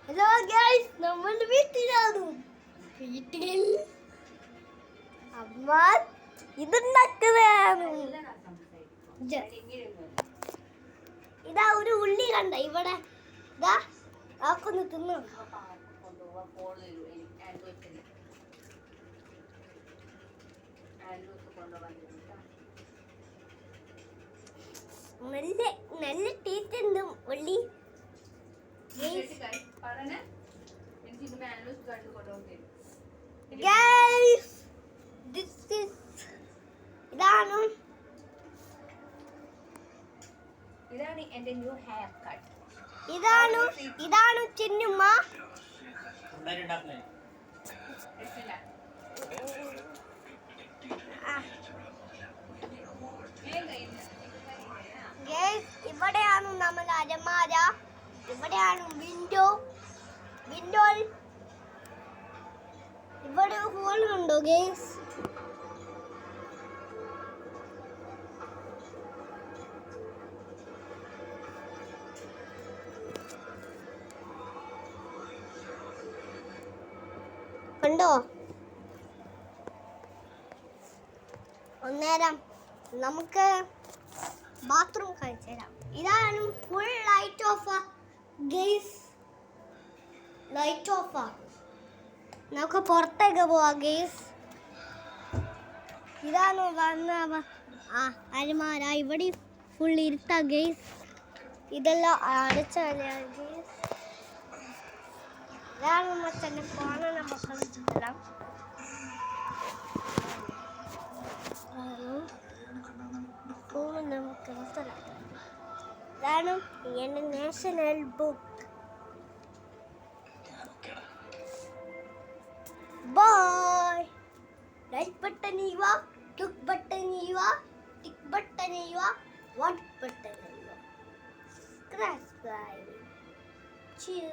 Hello guys, നമ്മൾ വീട്ടിലാണ്. വീട്ടിൽ അമ്മ ഇതുണ്ടാക്കുകയാണ്. ഇതാ ഒരു ഉള്ളി കണ്ട ഇവിടെ, ഇതാ ആക്കൊന്ന് തിന്നു. നല്ല നല്ല ടേസ്റ്റ് ഉണ്ട് ഉള്ളി. ഇതാണ് എന്റെ ന്യൂ ഹെയർ കട്ട്. ഇതാണ് ചിന്നുമ്മ. ഇവിടെയാണ് നമ്മൾ അലമാര, ഇവിടെയാണ് വിൻഡോ, ഇവിടെ ഹോളുണ്ടോ ഗേസ്? കണ്ടോ? അന്നേരം നമുക്ക് ബാത്റൂം കാണിച്ചു തരാം. ഇതാണ് full light of guys, light of. നമുക്ക് പുറത്തേക്ക് പോവാം ഗേസ്. ഇതാണ് വന്ന അലമാര. ഇവിടെ ഫുൾ ഇരുത്താ ഗേസ്. ഇതെല്ലാം അടച്ച ഗേസ്. ഇതാണ് നമ്മൾ തന്നെ ഫോണ് നമുക്ക് കളിച്ചിട്ടില്ലാം. നമുക്ക് ഇതാണ് എൻ്റെ national book. Bye. Like button ചെയ്യുക, ക്ലിക്ക് ബട്ടൺ ചെയ്യുക, ടിക്ക് ബട്ടൺ ചെയ്യുക, വാട്ട് ബട്ടൺ ചെയ്യുക, സബ്സ്ക്രൈബ് ചെയ്യൂ.